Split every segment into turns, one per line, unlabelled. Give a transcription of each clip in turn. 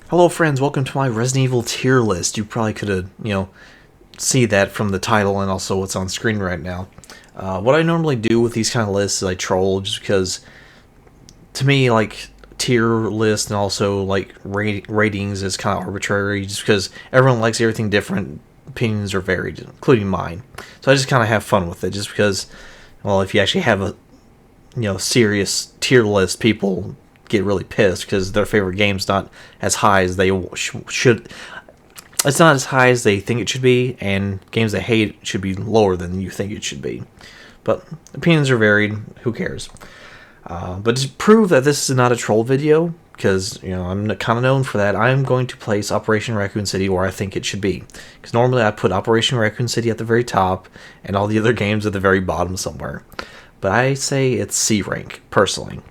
Hello friends, welcome to my Resident Evil tier list. You probably could have, see that from the title and also what's on screen right now. What I normally do with these kind of lists is I troll just because, to me, like, tier list and also, like, ratings is kind of arbitrary just because everyone likes everything different, opinions are varied, including mine. So I just kind of have fun with it just because, well, if you actually have a, serious tier list, people get really pissed because their favorite game's not as high as they should. It's not as high as they think it should be, and games they hate should be lower than you think it should be. But opinions are varied. Who cares? But to prove that this is not a troll video, because I'm kind of known for that, I'm going to place Operation Raccoon City where I think it should be. Because normally I put Operation Raccoon City at the very top, and all the other games at the very bottom somewhere. But I say it's C rank personally.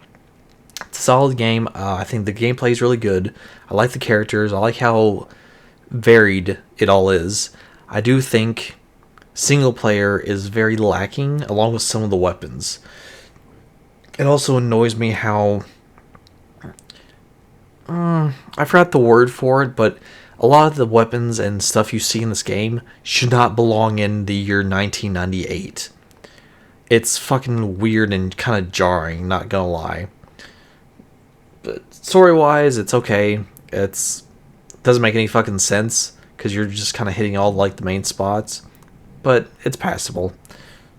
It's a solid game. I think the gameplay is really good. I like the characters. I like how varied it all is. I do think single player is very lacking, along with some of the weapons. It also annoys me how I forgot the word for it, but a lot of the weapons and stuff you see in this game should not belong in the year 1998. It's fucking weird and kind of jarring, not gonna lie. But story-wise, it's okay. It doesn't make any fucking sense because you're just kind of hitting all like the main spots, but it's passable.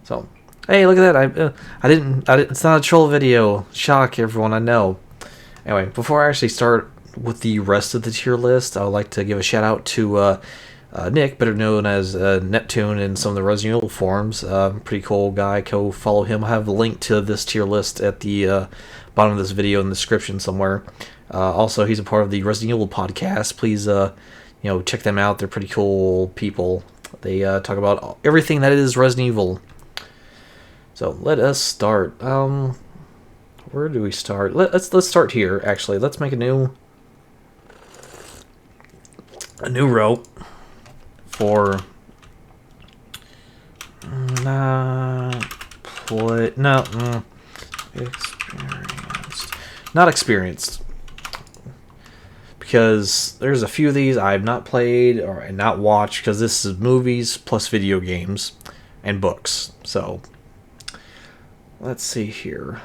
So, hey, look at that! I didn't. It's not a troll video. Shock, everyone! I know. Anyway, before I actually start with the rest of the tier list, I would like to give a shout out to Nick, better known as Neptune, in some of the Resident Evil forums. Pretty cool guy. Go follow him. I have a link to this tier list at the bottom of this video in the description somewhere. Also, he's a part of the Resident Evil podcast. Please, check them out. They're pretty cool people. They talk about everything that is Resident Evil. So let us start. Where do we start? Let's start here. Actually, let's make a new row for not experienced, because there's a few of these I've not played or not watched, because this is movies plus video games and books. So let's see here.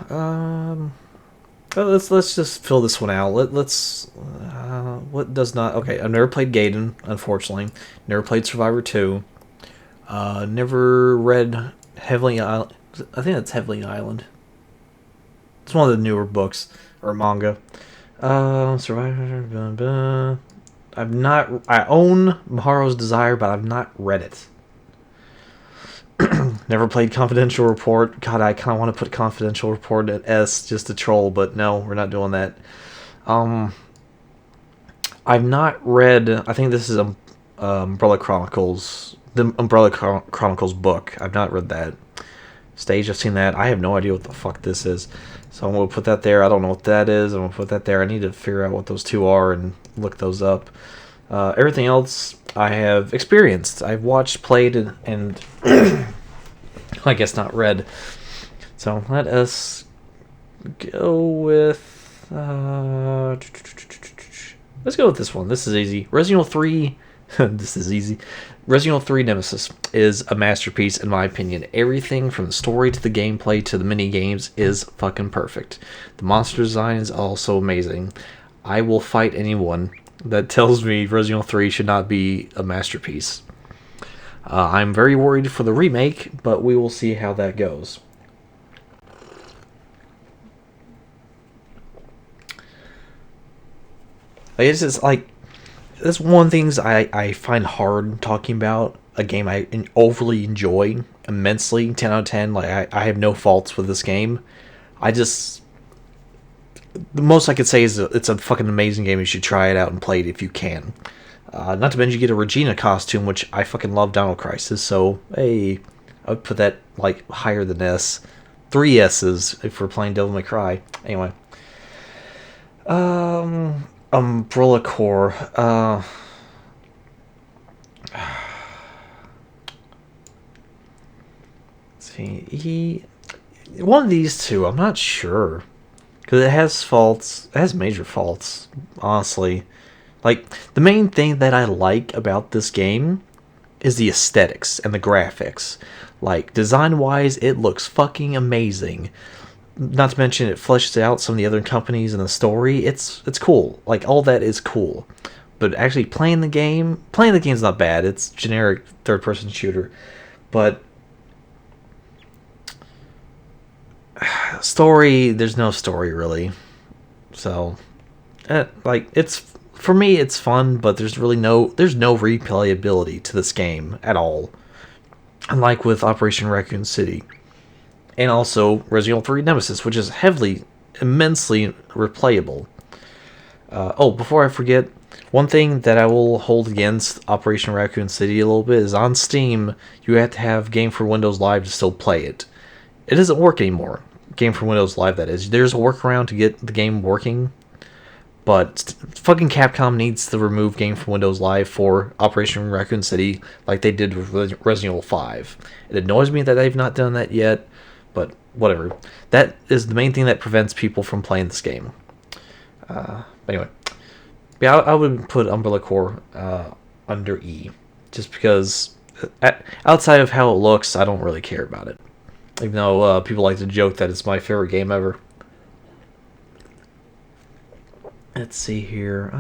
Let's just fill this one out. What does not? Okay, I've never played Gaiden, unfortunately. Never played Survivor 2. Never read Heavenly Island. I think that's Heavenly Island. It's one of the newer books or manga. Survivor. I've not. I own Maharo's Desire, but I've not read it. Never played Confidential Report. God, I kind of want to put Confidential Report at S just to troll, but no, we're not doing that. I've not read. I think this is Umbrella Chronicles, the Umbrella Chronicles book. I've not read that. Stage, I've seen that. I have no idea what the fuck this is, so I'm gonna put that there. I don't know what that is. I'm gonna put that there. I need to figure out what those two are and look those up. Everything else I have experienced. I've watched, played, and I guess not read. So let us go with. Let's go with this one. This is easy. Resident Evil 3. This is easy. Resident Evil 3 Nemesis is a masterpiece in my opinion. Everything from the story to the gameplay to the mini games is fucking perfect. The monster design is also amazing. I will fight anyone that tells me Resident Evil 3 should not be a masterpiece. I'm very worried for the remake, but we will see how that goes. It's just like, that's one of the things I find hard talking about a game I overly enjoy immensely. 10 out of 10. Like, I have no faults with this game. The most I could say is it's a fucking amazing game. You should try it out and play it if you can. Not to mention you get a Regina costume, which I fucking love Dino Crisis. So, hey, I would put that like higher than S. 3 S's if we're playing Devil May Cry. Anyway. Umbrella Corps. Let's see. One of these two, I'm not sure. Because it has faults. It has major faults, honestly. Like, the main thing that I like about this game is the aesthetics and the graphics. Like, design-wise, it looks fucking amazing. Not to mention it fleshes out some of the other companies and the story. It's cool. Like, all that is cool. But actually playing the game's not bad. It's generic third-person shooter. But story, there's no story really. So, like, it's, for me it's fun, but there's no replayability to this game at all. Unlike with Operation Raccoon City. And also Resident Evil 3 Nemesis, which is immensely replayable. Oh, before I forget, one thing that I will hold against Operation Raccoon City a little bit is on Steam, you have to have Game for Windows Live to still play it. It doesn't work anymore. Game for Windows Live, that is. There's a workaround to get the game working, but fucking Capcom needs to remove Game for Windows Live for Operation Raccoon City like they did with Resident Evil 5. It annoys me that they've not done that yet, but whatever. That is the main thing that prevents people from playing this game. Anyway. Yeah, I would put Umbrella Corps under E. Just because, outside of how it looks, I don't really care about it. Even though people like to joke that it's my favorite game ever. Let's see here.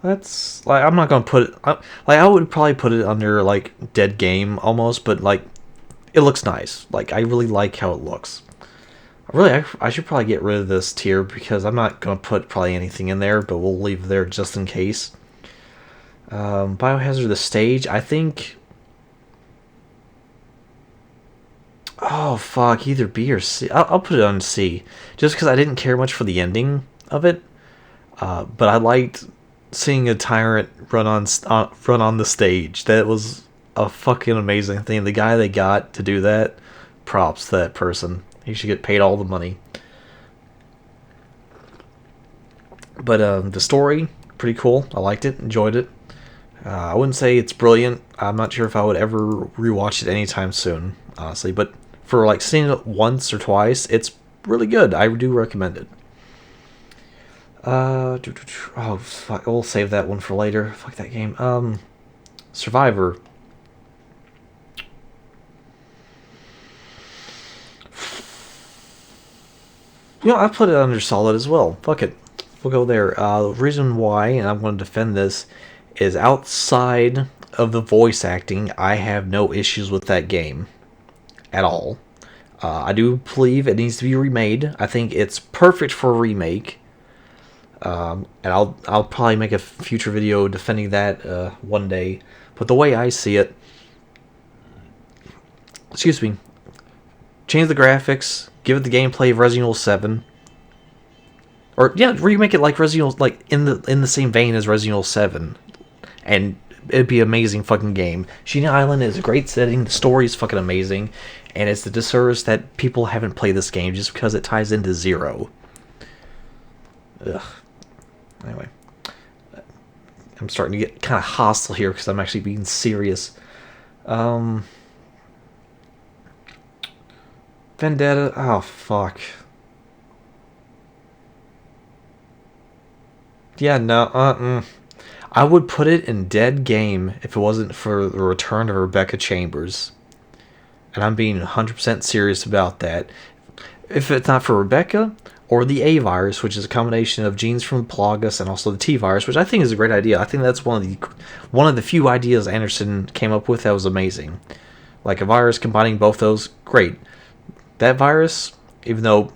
That's, like, I'm not gonna put it, like, I would probably put it under, like, Dead Game almost, but, like, it looks nice. Like, I really like how it looks. Really, I should probably get rid of this tier because I'm not going to put probably anything in there, but we'll leave it there just in case. Biohazard, the stage, I think... Oh, fuck, either B or C. I'll put it on C, just because I didn't care much for the ending of it. But I liked seeing a tyrant run on the stage. That was a fucking amazing thing. The guy they got to do that, props to that person. He should get paid all the money. But the story, pretty cool. I liked it, enjoyed it. I wouldn't say it's brilliant. I'm not sure if I would ever rewatch it anytime soon, honestly. But for, like, seeing it once or twice, it's really good. I do recommend it. Oh, fuck. We'll save that one for later. Fuck that game. Survivor. You know, I put it under solid as well. Fuck it. We'll go there. The reason why, and I'm going to defend this, is outside of the voice acting, I have no issues with that game. At all. I do believe it needs to be remade. I think it's perfect for a remake. And I'll probably make a future video defending that one day. But the way I see it... Excuse me. Change the graphics. Give it the gameplay of Resident Evil 7. Or, yeah, remake it like Resident Evil, like, in the same vein as Resident Evil 7. And it'd be an amazing fucking game. Sheena Island is a great setting. The story is fucking amazing. And it's the disservice that people haven't played this game just because it ties into Zero. Ugh. Anyway. I'm starting to get kind of hostile here because I'm actually being serious. Vendetta. Oh, fuck. Yeah, no, I would put it in Dead Game if it wasn't for the return of Rebecca Chambers. And I'm being 100% serious about that. If it's not for Rebecca, or the A virus, which is a combination of genes from Plagas and also the T virus, which I think is a great idea. I think that's one of the few ideas Anderson came up with that was amazing. Like a virus combining both those, great. That virus, even though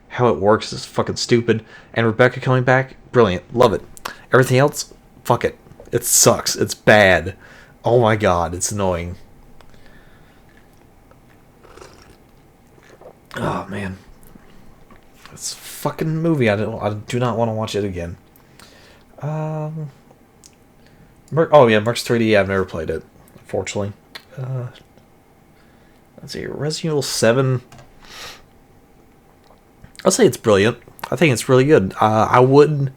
how it works is fucking stupid, and Rebecca coming back, brilliant, love it. Everything else, fuck it. It sucks. It's bad. Oh my god, it's annoying. Oh man, this fucking movie. I do not want to watch it again. Oh yeah, Mercs 3D. I've never played it, unfortunately. Let's see, Resident Evil 7. I'll say it's brilliant. I think it's really good. I would.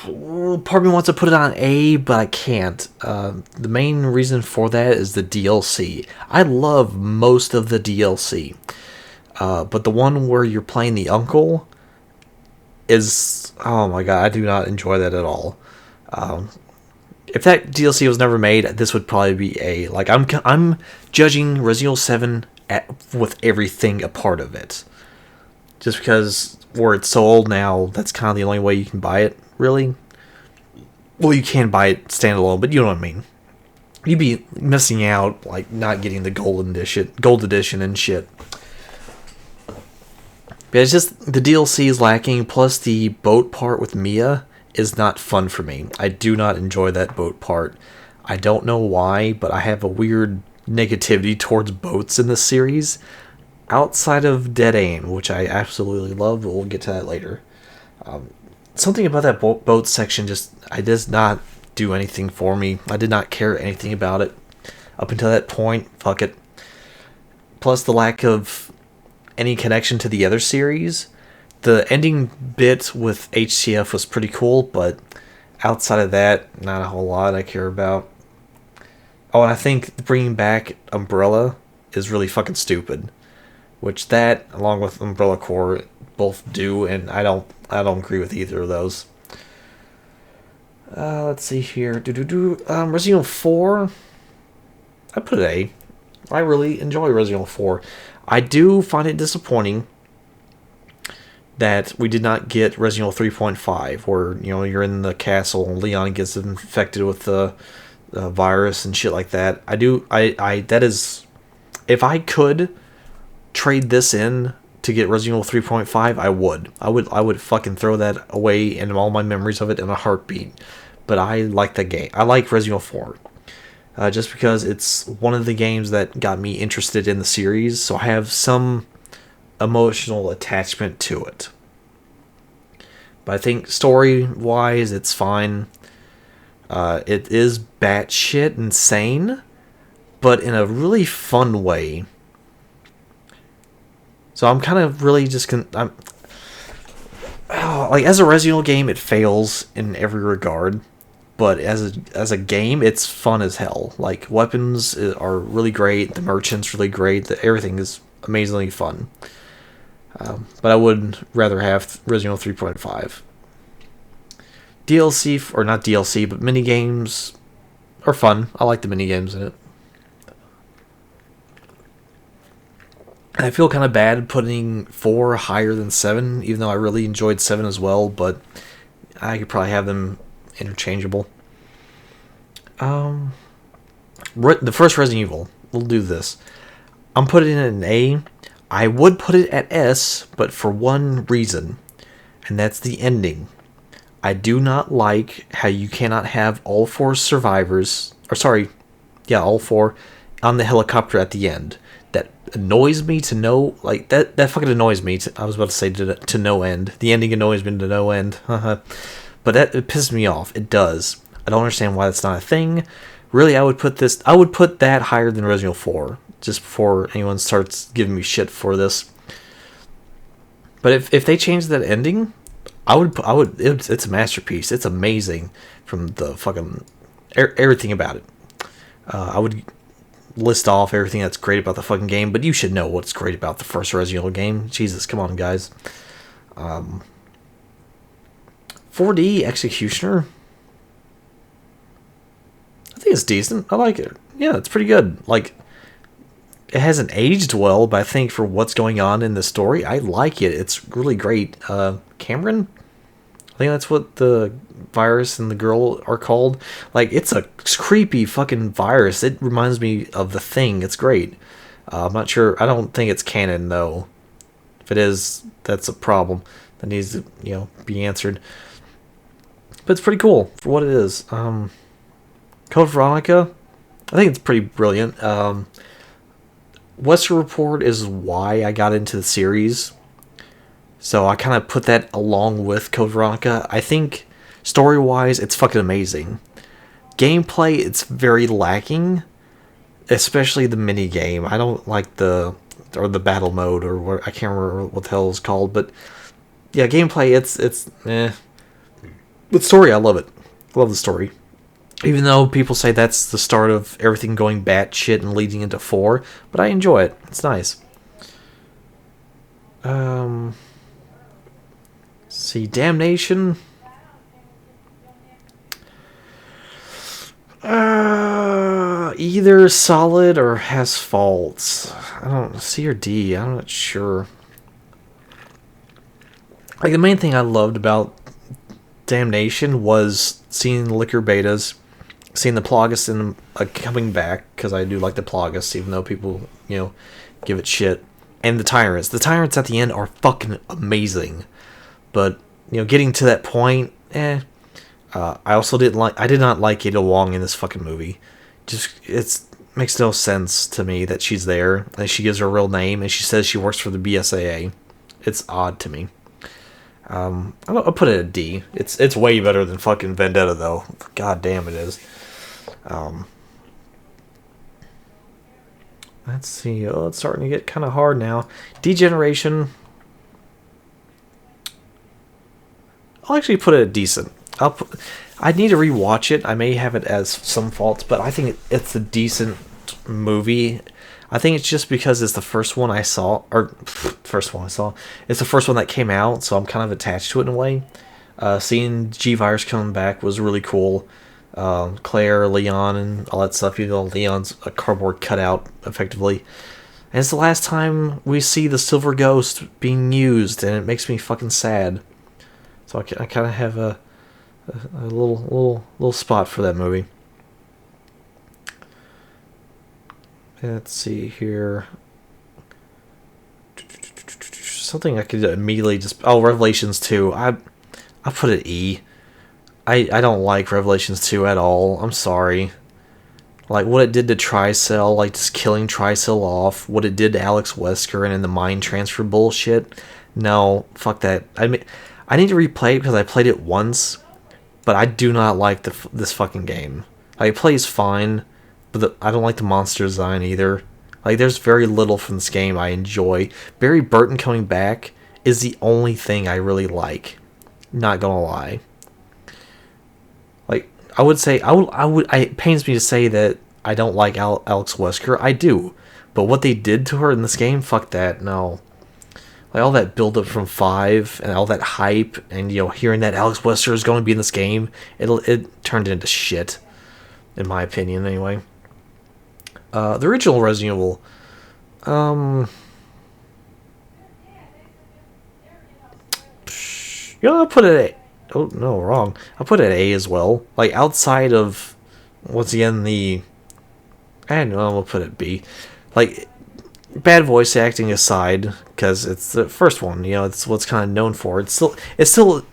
Part of me wants to put it on A, but I can't. The main reason for that is the DLC. I love most of the DLC. But the one where you're playing the uncle, is, oh my god, I do not enjoy that at all. If that DLC was never made, this would probably be a, like, I'm judging Resident Evil 7 with everything a part of it. Just because where it's so old now, that's kind of the only way you can buy it, really. Well, you can buy it standalone, but you know what I mean. You'd be missing out, like, not getting the gold edition and shit. But it's just, the DLC is lacking, plus the boat part with Mia is not fun for me. I do not enjoy that boat part. I don't know why, but I have a weird negativity towards boats in this series. Outside of Dead Aim, which I absolutely love, but we'll get to that later. Something about that boat section it does not do anything for me. I did not care anything about it. Up until that point, fuck it. Plus the lack of any connection to the other series. The ending bit with HCF was pretty cool, but outside of that, not a whole lot I care about. Oh, and I think bringing back Umbrella is really fucking stupid. Which that, along with Umbrella Corps, both do, and I don't agree with either of those. Let's see here. Resident Evil 4. I put it A. I really enjoy Resident Evil 4. I do find it disappointing that we did not get Resident Evil 3.5, where you're in the castle and Leon gets infected with the virus and shit like that. That is, if I could trade this in to get Resident Evil 3.5, I would fucking throw that away in all my memories of it in a heartbeat. But I like the game. I like Resident Evil 4. Just because it's one of the games that got me interested in the series, so I have some emotional attachment to it. But I think story-wise, it's fine. It is batshit insane, but in a really fun way. So I'm kind of really just like, as a Resident Evil game, it fails in every regard. But as a game, it's fun as hell. Like, weapons are really great, the merchant's really great, everything is amazingly fun. But I would rather have Resident Evil 3.5. DLC, or not DLC, but minigames are fun. I like the minigames in it. I feel kind of bad putting 4 higher than 7, even though I really enjoyed 7 as well, but I could probably have them interchangeable. The first Resident Evil, we'll do this. I'm putting it in an A. I would put it at S, but for one reason, and that's the ending. I do not like how you cannot have all 4 survivors, all 4, on the helicopter at the end. That annoys me to no, like, that fucking annoys me. I was about to say to no end. The ending annoys me to no end. But it pisses me off. It does. I don't understand why that's not a thing. Really, I would put that higher than Resident Evil 4, just before anyone starts giving me shit for this. But if they change that ending, it's a masterpiece. It's amazing from the fucking everything about it. I would list off everything that's great about the fucking game, but you should know what's great about the first Resident Evil game. Jesus, come on, guys. 4D Executioner. I think it's decent. I like it. Yeah, it's pretty good. Like, it hasn't aged well, but I think for what's going on in the story, I like it. It's really great. Cameron? I think that's what the virus and the girl are called. Like, it's a creepy fucking virus. It reminds me of The Thing. It's great. I'm not sure. I don't think it's canon, though. If it is, that's a problem that needs to, be answered. But it's pretty cool for what it is. Code Veronica, I think it's pretty brilliant. Wesker Report is why I got into the series. So I kind of put that along with Code Veronica. I think story-wise, it's fucking amazing. Gameplay, it's very lacking, especially the mini game. I don't like the battle mode, or what, I can't remember what the hell it's called, but yeah, gameplay, it's eh. But story, I love it. I love the story. Even though people say that's the start of everything going batshit and leading into 4, but I enjoy it. It's nice. See, Damnation. Either solid or has faults. I don't C or D. I'm not sure. Like the main thing I loved about Damnation was seeing the liquor betas, seeing the Plagas and coming back, because I do like the Plagas, even though people give it shit, and the Tyrants. The Tyrants at the end are fucking amazing, but getting to that point, I also I did not like Ada Wong in this fucking movie. Just makes no sense to me that she's there and she gives her real name and she says she works for the BSAA. It's odd to me. I'll put it a D. It's way better than fucking Vendetta though. God damn it is. Let's see. Oh, it's starting to get kind of hard now. Degeneration. I'll actually put it a decent. I need to rewatch it. I may have it as some faults, but I think it's a decent movie. I think it's just because it's the first one I saw, It's the first one that came out, so I'm kind of attached to it in a way. Seeing G-Virus coming back was really cool. Claire, Leon, and all that stuff. Leon's a cardboard cutout, effectively. And it's the last time we see the Silver Ghost being used, and it makes me fucking sad. So I kind of have a little spot for that movie. Let's see here. Something I could immediately just... Oh, Revelations 2. I put it E. I don't like Revelations 2 at all. I'm sorry. Like, what it did to Tricell, like, just killing Tricell off. What it did to Alex Wesker and the mind transfer bullshit. No, fuck that. I mean, I need to replay it because I played it once. But I do not like this fucking game. Like, it plays fine, but I don't like the monster design either. Like, there's very little from this game I enjoy. Barry Burton coming back is the only thing I really like. Not gonna lie. Like, I would say, it pains me to say that I don't like Alex Wesker. I do. But what they did to her in this game, fuck that, no. Like, all that build-up from 5 and all that hype and, hearing that Alex Wesker is going to be in this game, it turned into shit, in my opinion, anyway. The original Resident Evil, I'll put it at... Oh, no, wrong. I'll put it at A as well. Like, outside of, once again, I don't know, I'll put it B. Like... Bad voice acting aside, because it's the first one, it's what's kind of known for. It's still,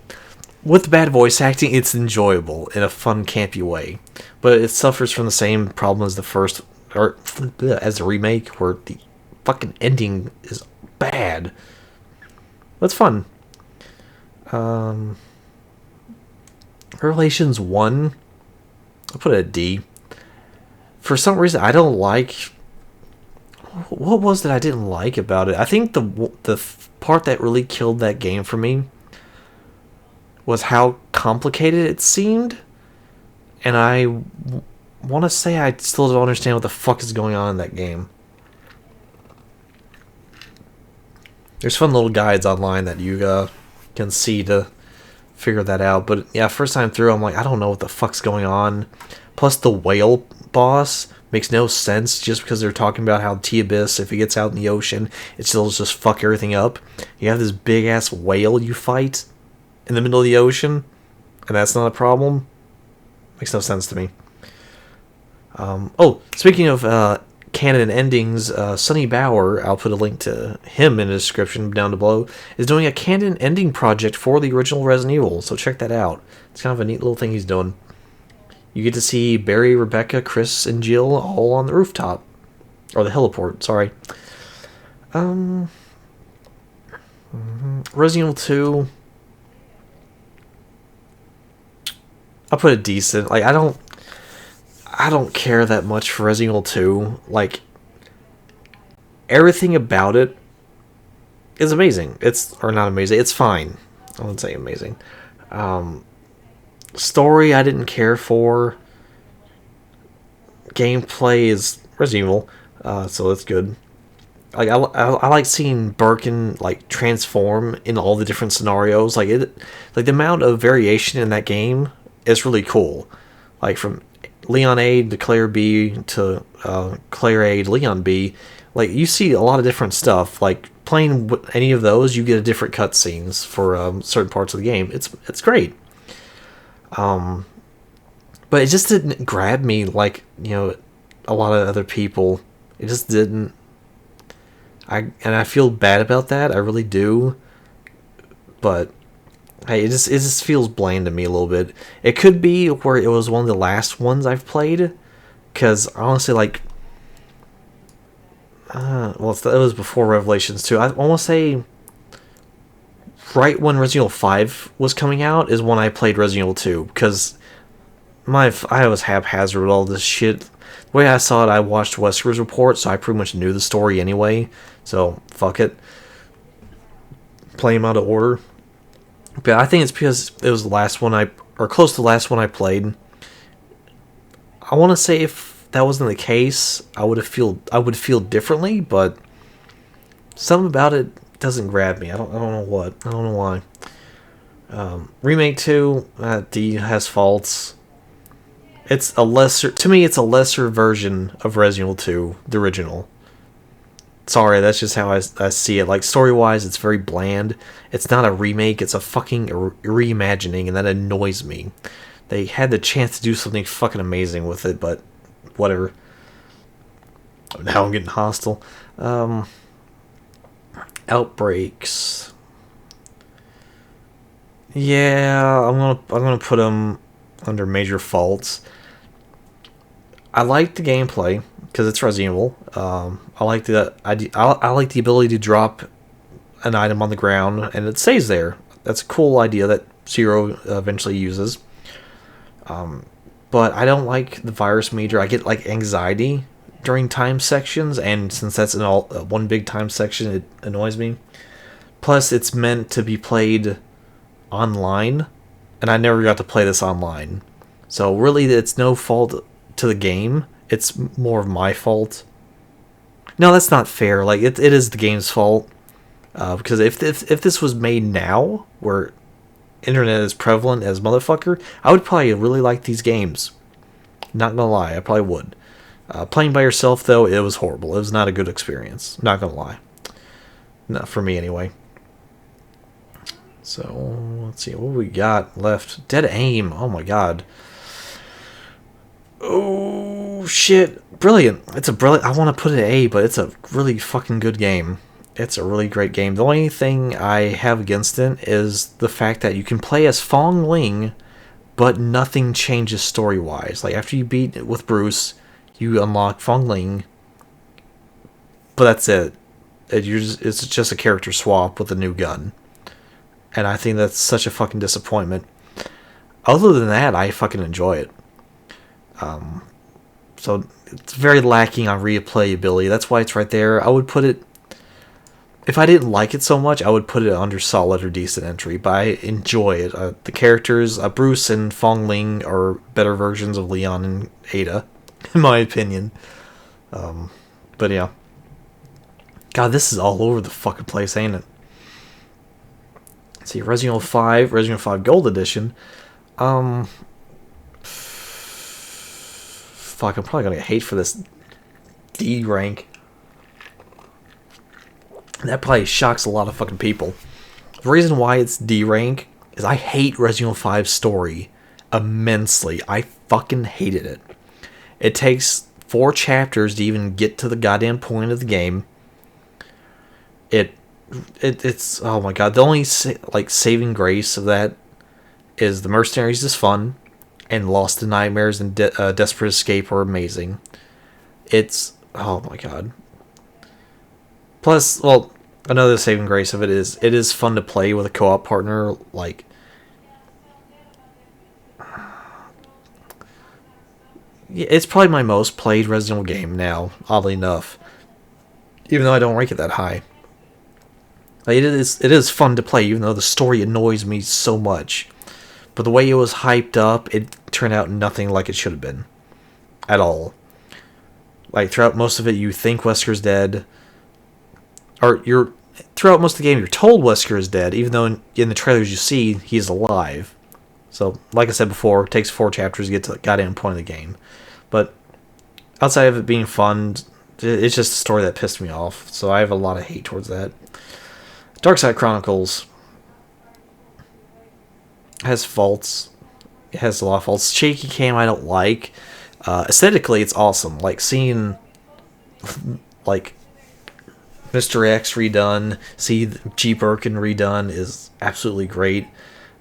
with bad voice acting, it's enjoyable in a fun, campy way. But it suffers from the same problem as the first, or as the remake, where the fucking ending is bad. That's fun. Revelations 1, I'll put it at D. For some reason, I don't like... What was it I didn't like about it? I think the part that really killed that game for me was how complicated it seemed. And I want to say I still don't understand what the fuck is going on in that game. There's fun little guides online that you can see to figure that out. But yeah, first time through, I'm like, I don't know what the fuck's going on. Plus the whale boss... makes no sense just because they're talking about how T-Abyss, if it gets out in the ocean, it still just fuck everything up. You have this big-ass whale you fight in the middle of the ocean, and that's not a problem? Makes no sense to me. Speaking of canon endings, Sonny Bauer, I'll put a link to him in the description down below, is doing a canon ending project for the original Resident Evil, so check that out. It's kind of a neat little thing he's doing. You get to see Barry, Rebecca, Chris, and Jill all on the rooftop. Or the heliport, sorry. Resident Evil 2. I'll put it decent. Like, I don't care that much for Resident Evil 2. Like, everything about it is amazing. Or not amazing, it's fine. I wouldn't say amazing. Story I didn't care for. Gameplay is Resident Evil, so that's good. like I like seeing Birkin like transform in all the different scenarios. Like the amount of variation in that game is really cool. Like from Leon A to Claire B to Claire A to Leon B. Like you see a lot of different stuff. Like playing any of those, you get a different cutscenes for certain parts of the game. It's great. But it just didn't grab me like a lot of other people. It just didn't. I feel bad about that. I really do. But hey, it just feels bland to me a little bit. It could be where it was one of the last ones I've played, because honestly, like, it was before Revelations 2. I want to say right when Resident Evil 5 was coming out is when I played Resident Evil 2, because I was haphazard with all this shit. The way I saw it, I watched Wesker's report, so I pretty much knew the story anyway. So fuck it, play them out of order. But I think it's because it was the last one or close to the last one I played. I want to say if that wasn't the case, I would feel differently. But something about it doesn't grab me. I don't know what. I don't know why. Remake 2, D has faults. It's a lesser version of Resident Evil 2, the original. Sorry, that's just how I see it. Like, story-wise, it's very bland. It's not a remake, it's a fucking reimagining, and that annoys me. They had the chance to do something fucking amazing with it, but whatever. Now I'm getting hostile. Outbreaks. Yeah, I'm gonna put them under major faults. I like the gameplay because it's Resident Evil. I like I like the ability to drop an item on the ground and it stays there. That's a cool idea that Zero eventually uses. But I don't like the virus meter. I get like anxiety during time sections, and since that's one big time section, it annoys me. Plus, it's meant to be played online, and I never got to play this online. So really, it's no fault to the game. It's more of my fault. No, that's not fair. Like it is the game's fault. Because if this was made now, where internet is prevalent as motherfucker, I would probably really like these games. Not gonna lie, I probably would. Playing by yourself though, it was horrible. It was not a good experience. Not gonna lie. Not for me anyway. So let's see what we got left. Dead Aim. Oh my god. Oh shit! Brilliant. It's a brilliant. I want to put it at A, but it's a really fucking good game. It's a really great game. The only thing I have against it is the fact that you can play as Fong Ling, but nothing changes story-wise. Like, after you beat it with Bruce, you unlock Fong Ling, but that's it. It's just a character swap with a new gun. And I think that's such a fucking disappointment. Other than that, I fucking enjoy it. So, it's very lacking on replayability. That's why it's right there. I would put it... If I didn't like it so much, I would put it under solid or decent entry, but I enjoy it. The characters, Bruce and Fong Ling, are better versions of Leon and Ada, in my opinion. But yeah. God, this is all over the fucking place, ain't it? Let's see, Resident Evil 5, Resident Evil 5 Gold Edition. Fuck, I'm probably gonna get hate for this D rank. That probably shocks a lot of fucking people. The reason why it's D rank is I hate Resident Evil 5's story immensely. I fucking hated it. It takes 4 chapters to even get to the goddamn point of the game. It's oh my god. The only saving grace of that is the Mercenaries is fun, and Lost in Nightmares and Desperate Escape are amazing. It's oh my god. Plus, well, another saving grace of it is fun to play with a co-op partner. Like, it's probably my most played Resident Evil game now, oddly enough. Even though I don't rank it that high. Like, it is fun to play, even though the story annoys me so much. But the way it was hyped up, it turned out nothing like it should have been. At all. Like, throughout most of it, you think Wesker's dead. or you're throughout most of the game, you're told Wesker is dead, even though in the trailers you see he's alive. So, like I said before, it takes 4 chapters to get to the goddamn point of the game. But outside of it being fun, it's just a story that pissed me off. So I have a lot of hate towards that. Darkside Chronicles has faults. It has a lot of faults. Shaky cam I don't like. Aesthetically, it's awesome. Like seeing like Mr. X redone, see G. Birkin redone is absolutely great.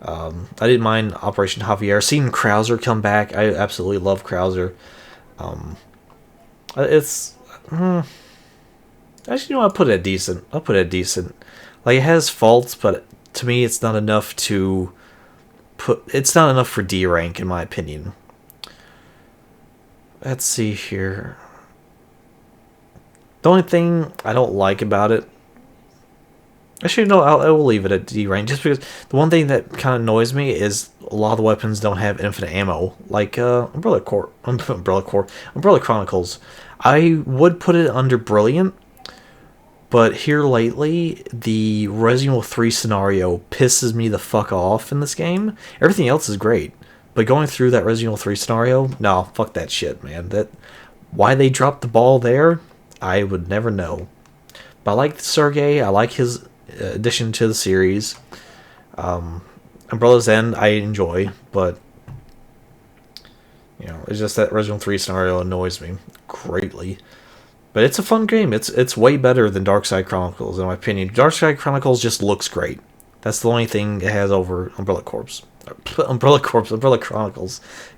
I didn't mind Operation Javier. Seeing Krauser come back, I absolutely love Krauser. It's actually, you know, I'll put it at decent. Like, it has faults, but to me, it's not enough to put. It's not enough for D rank, in my opinion. Let's see here. The only thing I don't like about it, actually, no, I will leave it at D rank, just because the one thing that kind of annoys me is a lot of the weapons don't have infinite ammo, like Umbrella Chronicles. I would put it under Brilliant, but here lately, the Resident Evil 3 scenario pisses me the fuck off in this game. Everything else is great, but going through that Resident Evil 3 scenario, no, fuck that shit, man. Why they dropped the ball there, I would never know. But I like Sergey. I like his addition to the series. Umbrella's End I enjoy, but you know, it's just that Resident Evil 3 scenario annoys me greatly. But it's a fun game. It's way better than Darkside Chronicles, in my opinion. Darkside Chronicles just looks great. That's the only thing it has over Umbrella Chronicles.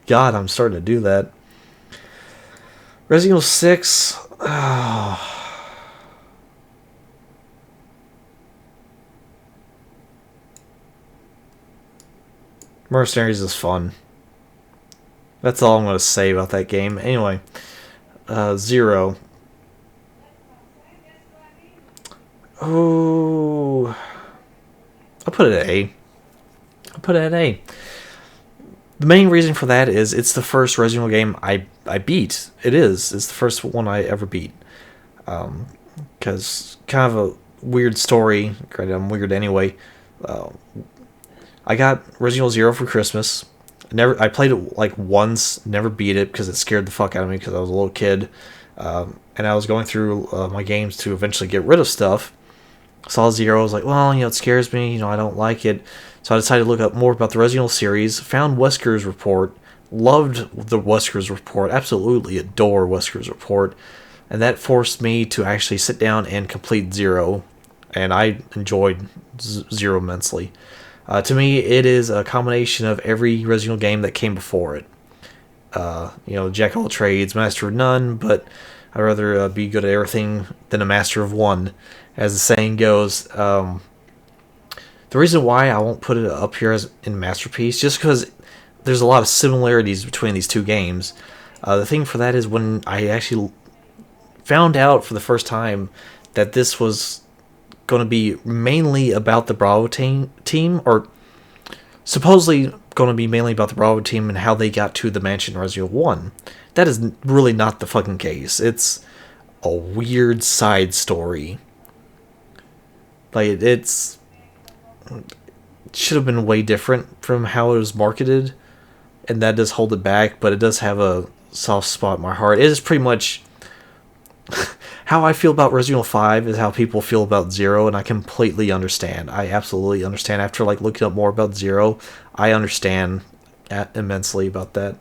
God, I'm starting to do that. Resident Evil 6. Mercenaries is fun. That's all I'm going to say about that game. Anyway, Zero. Oh, I'll put it at A. The main reason for that is it's the first Resident Evil game I beat. It's the first one I ever beat. Because kind of a weird story. Granted, I'm weird anyway. I got Resident Evil 0 for Christmas. I played it like once, never beat it because it scared the fuck out of me because I was a little kid. And I was going through my games to eventually get rid of stuff. Saw 0, I was like, well, you know, it scares me, you know, I don't like it. So I decided to look up more about the Resident Evil series, found Wesker's report, loved the Wesker's report, absolutely adore Wesker's report, and that forced me to actually sit down and complete 0, and I enjoyed 0 immensely. To me, it is a combination of every Resident Evil game that came before it. You know, Jack of all trades, master of none, but I'd rather be good at everything than a master of one, as the saying goes. The reason why I won't put it up here as in Masterpiece, just because there's a lot of similarities between these two games. The thing for that is when I actually found out for the first time that this was going to be mainly about the Bravo team, or supposedly going to be mainly about the Bravo team and how they got to the mansion in Resident Evil 1. That is really not the fucking case. It's a weird side story. Like, it should have been way different from how it was marketed, and that does hold it back, but it does have a soft spot in my heart. It is pretty much how I feel about Resident Evil 5 is how people feel about 0, and I completely understand. I absolutely understand. After like looking up more about 0, I understand immensely about that.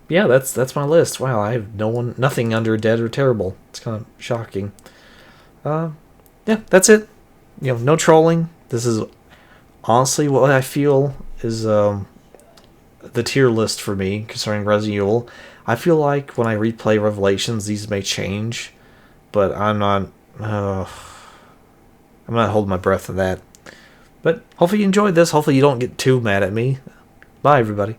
Yeah, that's my list. Wow, I have nothing under Dead or Terrible. It's kind of shocking. Yeah, that's it. You know, no trolling. This is honestly what I feel is the tier list for me concerning Resident Evil. I feel like when I replay Revelations, these may change, but I'm not holding my breath for that. But hopefully you enjoyed this. Hopefully you don't get too mad at me. Bye, everybody.